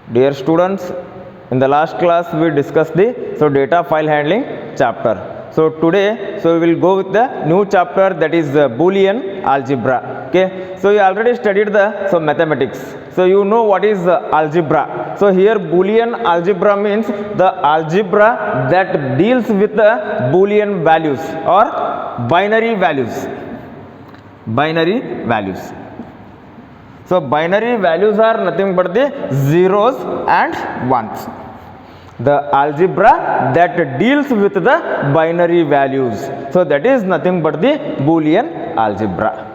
Dear students, in the last class we discussed the data file handling chapter. So today we will go with the new chapter, that is Boolean algebra. Okay, so you already studied the mathematics, so you know what is algebra. So here Boolean algebra means the algebra that deals with the Boolean values or binary values. Binary values. So binary values are nothing but the zeros and ones. The algebra that deals with the binary values. So that is nothing but the Boolean algebra.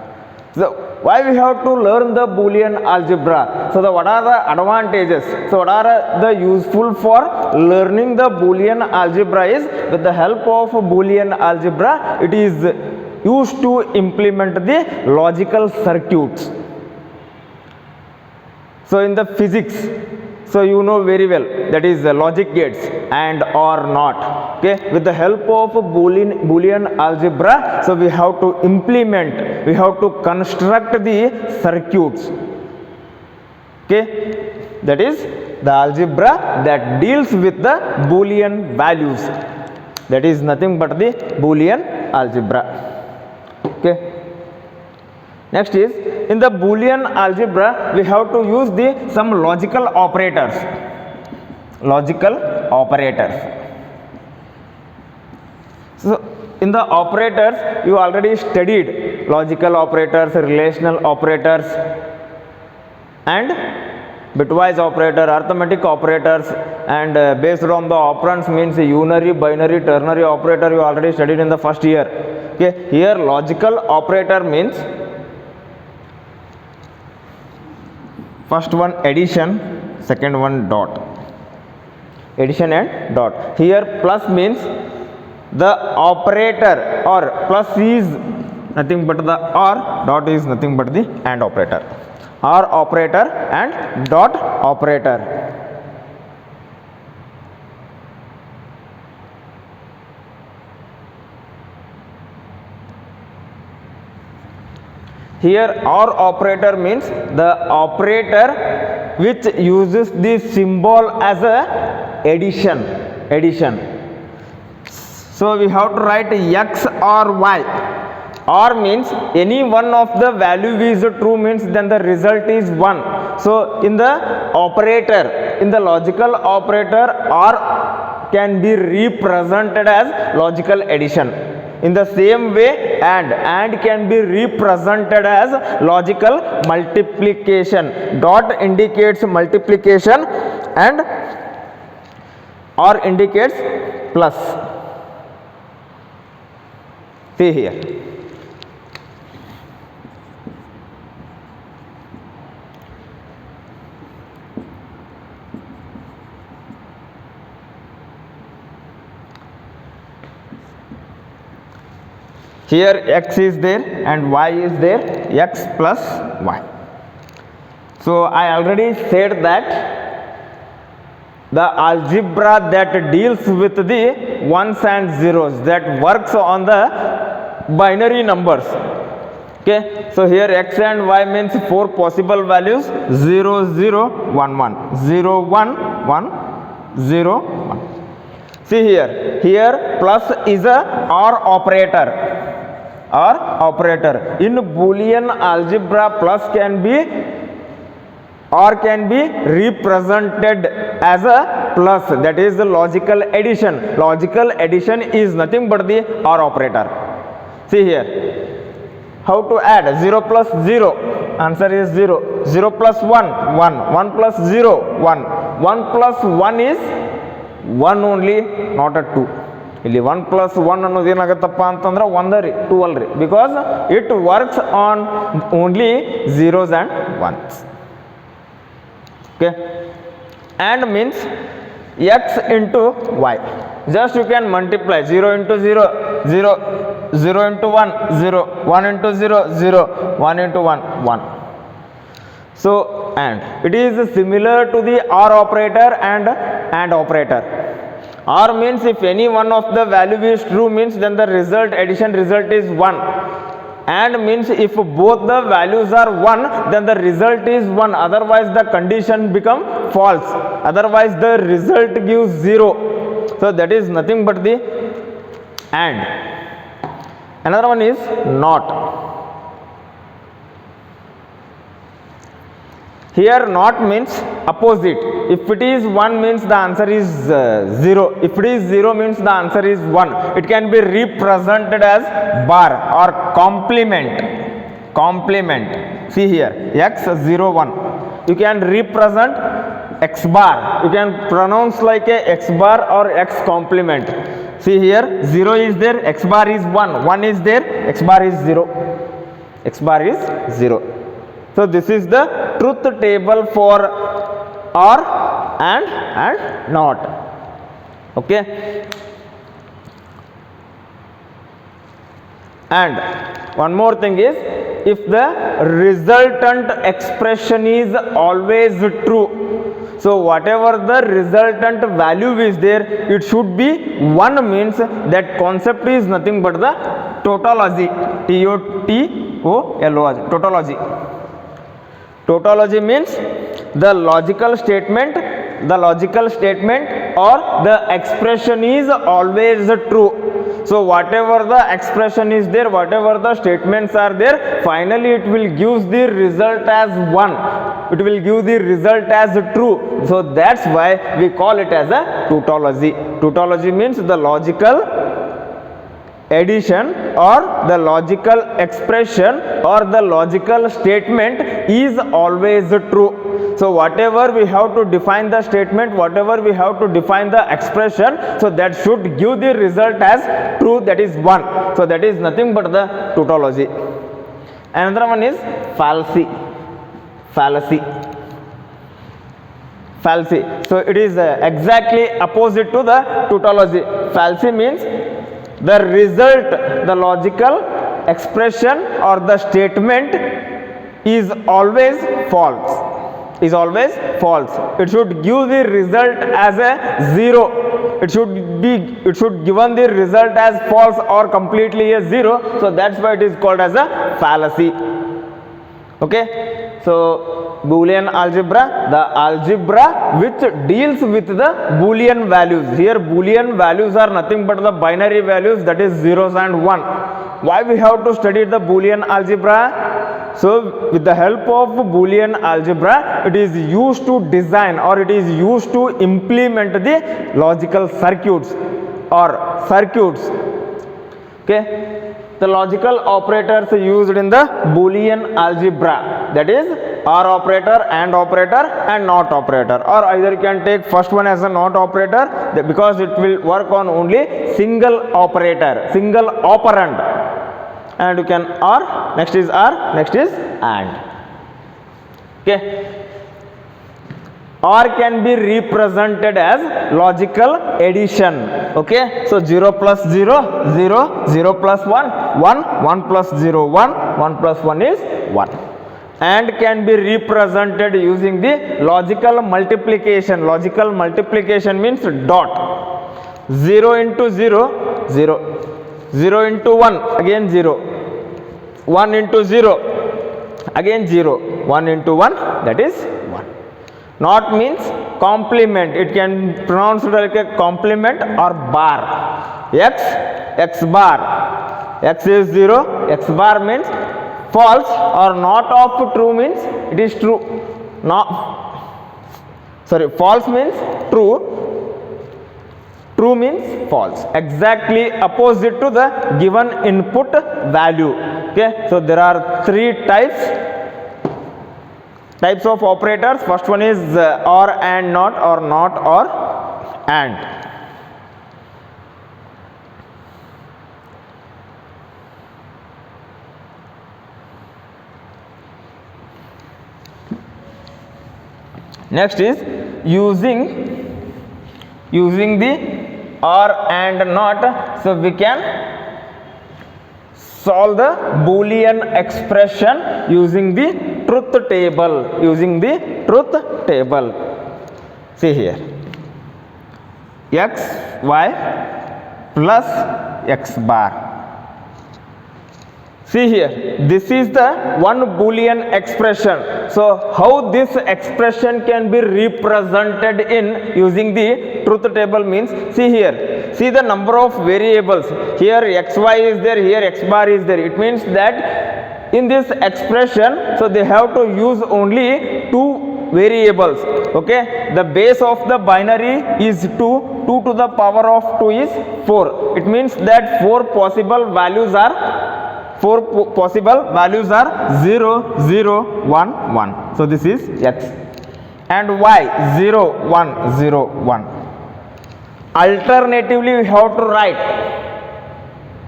So why we have to learn the Boolean algebra? So what are the advantages? So what are the useful for learning the Boolean algebra is, with the help of Boolean algebra, it is used to implement the logical circuits. So in the physics, so you know very well, that is logic gates and or not. Okay, with the help of Boolean algebra, so we have to implement, we have to construct the circuits. Okay, that is the algebra that deals with the Boolean values. That is nothing but the Boolean algebra. Okay. Next is, in the Boolean algebra we have to use some logical operators. Logical operators. So in the operators you already studied logical operators, relational operators, and bitwise operator, arithmetic operators, and based on the operands means unary, binary, ternary operator you already studied in the first year. Okay, here logical operator means first one addition, second one dot. Addition and dot. Here plus means the operator, or plus is nothing but the or, dot is nothing but the and operator. Or operator and dot operator. Here OR operator means the operator which uses the symbol as a addition. So we have to write X or Y. OR means any one of the value is true, means then the result is 1. So in the operator, in the logical operator, OR can be represented as logical addition. In the same way, and can be represented as logical multiplication. Dot indicates multiplication and or indicates plus. See here. Here X is there and Y is there, X plus Y. So I already said that the algebra that deals with the ones and zeros, that works on the binary numbers. Okay, so here X and Y means 4 possible values: 0, 0, 1, 1, 0, 1, 1, 0, 1. See here plus is a OR operator. OR operator. In Boolean algebra, plus can be or can be represented as a plus, that is the logical addition. Logical addition is nothing but the OR operator. See here, how to add 0 plus 0, answer is 0. 0 plus 1, 1. 1 plus 0, 1. 1 plus 1 is 1 only, not a 2. ಇಲ್ಲಿ 1 plus 1 ಅನ್ನೋದು ಏನಾಗುತ್ತಪ್ಪ ಅಂತಂದ್ರೆ 1 ರೀ, 2 ಅಲ್ರಿ, because it works on only zeros and ones. Okay, and means X into Y. Just you can multiply 0 into 0, 0, 0 into 1, 0, 1 into 0, 0, 1 into 1, 1. So and it is similar to the OR operator and operator. OR means if any one of the value is true, means then the result, addition result is 1. And means if both the values are 1, then the result is 1, otherwise the condition become false, otherwise the result gives 0. So that is nothing but the and. Another one is not. Here not means opposite. If it is 1 means the answer is 0. If it is 0 means the answer is 1. It can be represented as bar or complement. Complement. See here, x 0 1. You can represent x bar. You can pronounce like a x bar or x complement. See here, 0 is there, x bar is 1. 1 is there, x bar is 0. X bar is 0. So this is the truth table for or and not. Okay. And one more thing is, if the resultant expression is always true, so whatever the resultant value is there, it should be 1 means that concept is nothing but the tautology. T-O-T-O-L-O-G. Tautology. Tautology means the logical statement or the expression is always true. So whatever the expression is there, whatever the statements are there, finally it will give the result as 1. It will give the result as true. So that's why we call it as a tautology. Tautology means the logical addition or the logical expression or the logical statement is always true. So whatever we have to define the statement, whatever we have to define the expression, so that should give the result as true, that is 1. So that is nothing but the tautology. Another one is fallacy. Fallacy. Fallacy. So it is exactly opposite to the tautology. Fallacy means the result, the logical expression or the statement is always false. Is always false. It should give the result as a 0. It should given the result as false or completely a 0. So that's why it is called as a fallacy. Okay. So Boolean algebra, the algebra which deals with the Boolean values. Here Boolean values are nothing but the binary values, that is zeros and 1. Why we have to study the Boolean algebra? So with the help of Boolean algebra, it is used to design or it is used to implement the logical circuits or circuits. Okay. The logical operators used in the Boolean algebra, that is OR operator, AND operator and NOT operator, or either you can take first one as a NOT operator because it will work on only single operator, single operand, and you can OR, next is AND. Okay. OR can be represented as logical addition. Okay. So 0 plus 0, 0, 0 plus 1, 1, 1 plus 0, 1, 1 plus 1 is 1. And can be represented using the logical multiplication. Logical multiplication means dot. 0 into 0, 0. 0 into 1, again 0. 1 into 0, again 0. 1 into 1, that is 1. Not means complement. It can be pronounced like a complement or bar. X, x bar. X is 0. X bar means false or not of true means it is true. False means true. True means false. Exactly opposite to the given input value. Okay. So there are 3 types of operators. First one is OR and NOT, or NOT or AND. Next is using the OR and NOT, so we can solve the Boolean expression using the truth table. See here, x, y plus x bar. See here, this is the one Boolean expression. So how this expression can be represented in using the truth table means, see here, see the number of variables. Here xy is there, here x bar is there. It means that in this expression, so they have to use only two variables. Okay, the base of the binary is 2, 2 to the power of 2 is 4. It means that four possible values are 0, 0, 1, 1. So this is x and y 0, 1, 0, 1. Alternatively, we have to write.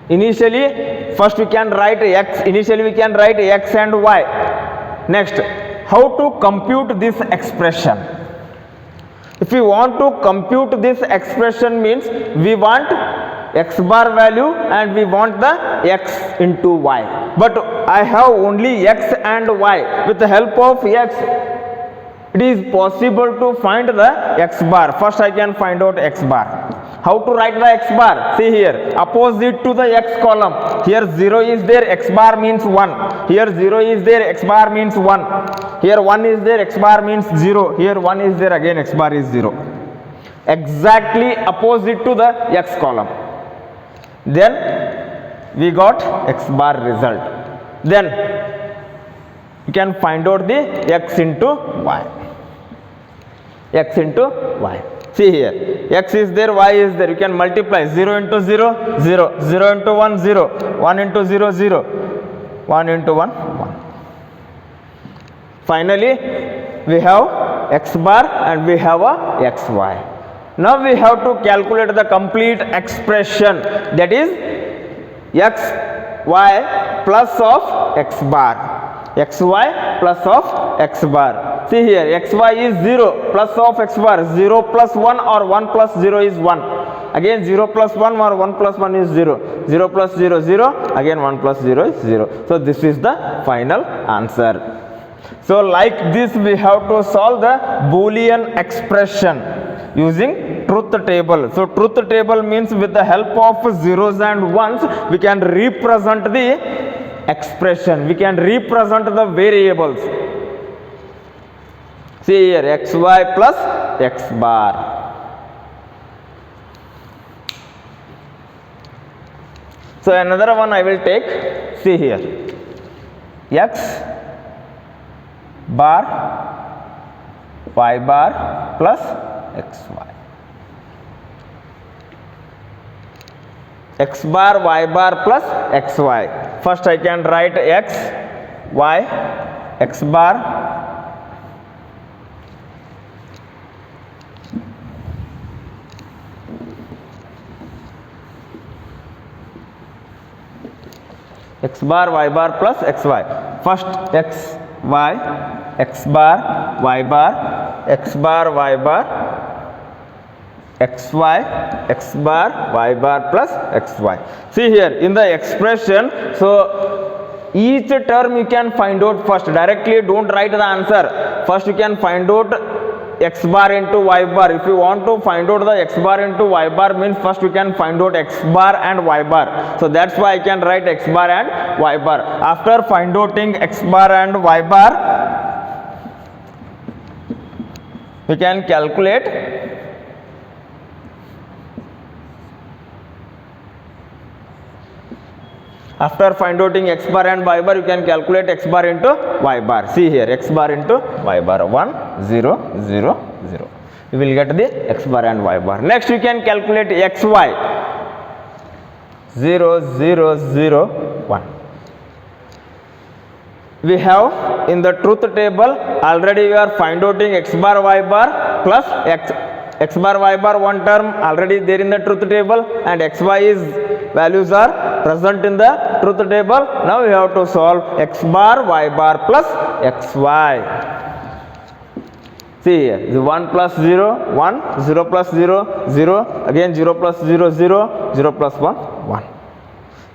Initially, first we can write x. Initially, we can write x and y. Next, how to compute this expression? If we want to compute this expression means we want x bar value and we want the x into y, but I have only x and y. With the help of x, it is possible to find the x bar. First I can find out x bar. How to write the x bar? See here, opposite to the x column. Here 0 is there, x bar means 1. Here 0 is there, x bar means 1. Here 1 is there, x bar means 0. Here 1 is there, again x bar is 0. Exactly opposite to the x column. Then we got x bar result. Then you can find out the x into y. X into y. See here, x is there, y is there. You can multiply 0 into 0, 0, 0 into 1, 0, 1 into 0, 0, 1 into 1, 1. Finally, we have x bar and we have a xy. Now we have to calculate the complete expression, that is x y plus of x bar, x y plus of x bar. See here, x y is 0 plus of x bar, 0 plus 1 or 1 plus 0 is 1. Again 0 plus 1 or 1 plus 1 is 0, 0 plus 0 0, again 1 plus 0 is 0. So this is the final answer. So like this we have to solve the Boolean expression using truth table. So truth table means with the help of zeros and ones we can represent the expression, we can represent the variables. See here, xy plus x bar. So another one I will take, see here, x bar y bar plus xy. X bar y bar plus xy. First I can write x, y, x bar, x bar y bar plus xy. First x y, x bar y bar, x bar y bar, xy, x bar y bar plus xy. See here in the expression, so each term you can find out first. Directly don't write the answer. First you can find out x bar into y bar. If you want to find out the x bar into y bar means first you can find out x bar and y bar. So that's why I can write x bar and y bar. After find outing x bar and y bar, we can calculate after find outing x bar and y bar, you can calculate x bar into y bar. See here, x bar into y bar, 1 0 0 0. You will get the x bar and y bar. Next you can calculate xy, 0 0 0 1. We have in the truth table already we are find outing x bar y bar plus x bar y bar, one term already there in the truth table, and xy is values are present in the truth table. Now we have to solve x bar y bar plus xy. See here, the 1 plus 0 1, 0 plus 0 0, again 0 plus 0 0, 0 plus 1 1.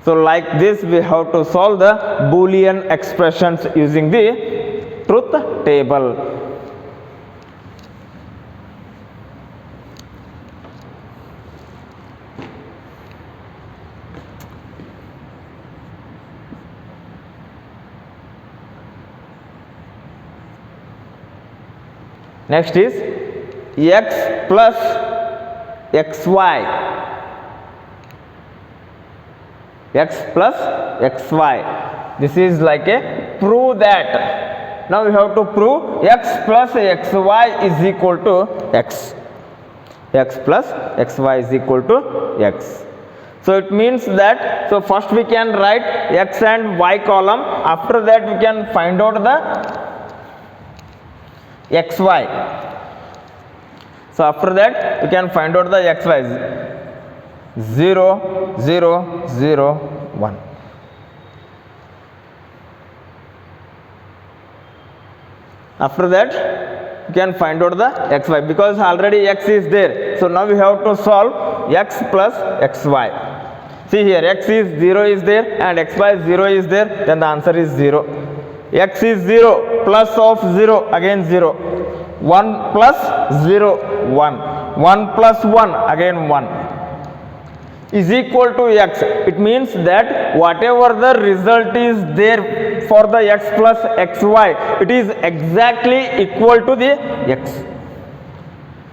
So like this we have to solve the Boolean expressions using the truth table. next is x plus xy, x plus xy. This is like a prove that. Now we have to prove x plus xy is equal to x. X plus xy is equal to x. So it means that, so first we can write x and y column, after that we can find out the xy. So after that we can find out the xy. 0 0 0 1. After that we can find out the xy, because already x is there. So now we have to solve x plus xy. See here, x is 0 is there and xy is 0 is there, then the answer is 0. X is 0, plus of 0, again 0. 1 plus 0, 1. 1 plus 1, again 1. Is equal to x. It means that whatever the result is there for the x plus xy, it is exactly equal to the x.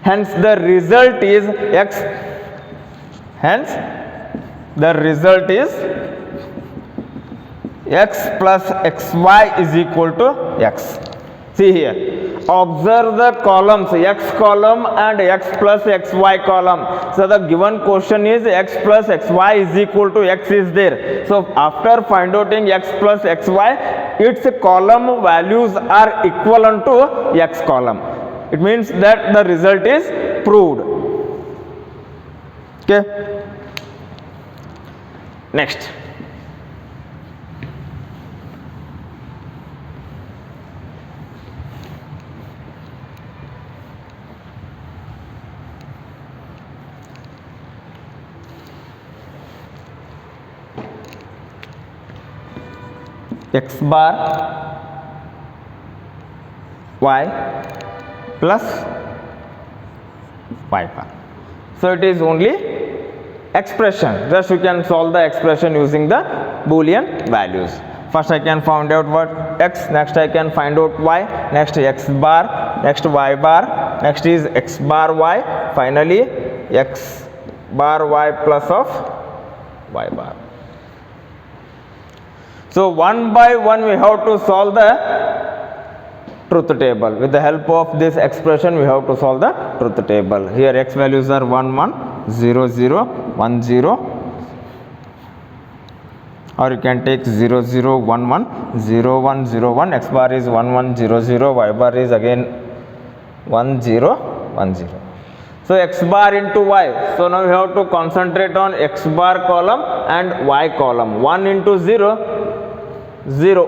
Hence the result is x. Hence the result is x plus xy is equal to x. See here, observe the columns x column and x plus xy column. So the given question is x plus xy is equal to x is there. So after find outing x plus xy, its column values are equivalent to x column. It means that the result is proved. Okay. Next, x bar y plus y bar. So it is only expression. Just you can solve the expression using the Boolean values. First I can find out what x, next I can find out y, next x bar, next y bar, next is x bar y, finally x bar y plus of y bar. So one by one we have to solve the truth table. With the help of this expression we have to solve the truth table. Here x values are 1 1, 0 0, 1 0, or you can take 0 0 1 1, 0 1 0 1, x bar is 1 1 0 0, y bar is again 1 0 1 0. So x bar into y. So now we have to concentrate on x bar column and y column. 1 into 0, 0,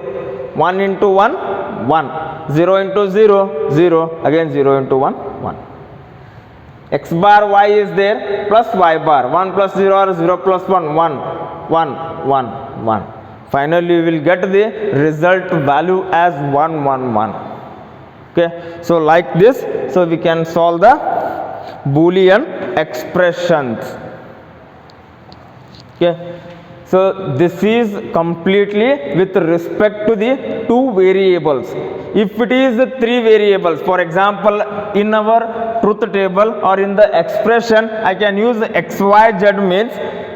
1 into 1, 1, 0 into 0, 0, again 0 into 1, 1. X bar y is there plus y bar, 1 plus 0 or 0 plus 1, 1, 1, 1, 1. Finally we will get the result value as 1 1 1. Okay, so like this, so we can solve the Boolean expressions. Okay, so this is completely with respect to the two variables. If it is three variables, for example in our truth table or in the expression I can use x y z, means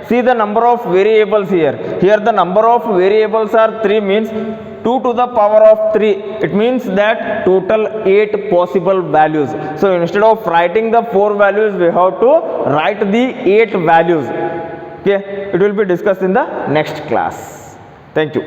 see the number of variables here. Here the number of variables are 3, means 2 to the power of 3. It means that total 8 possible values. So instead of writing the 4 values, we have to write the 8 values. Okay, it will be discussed in the next class. Thank you.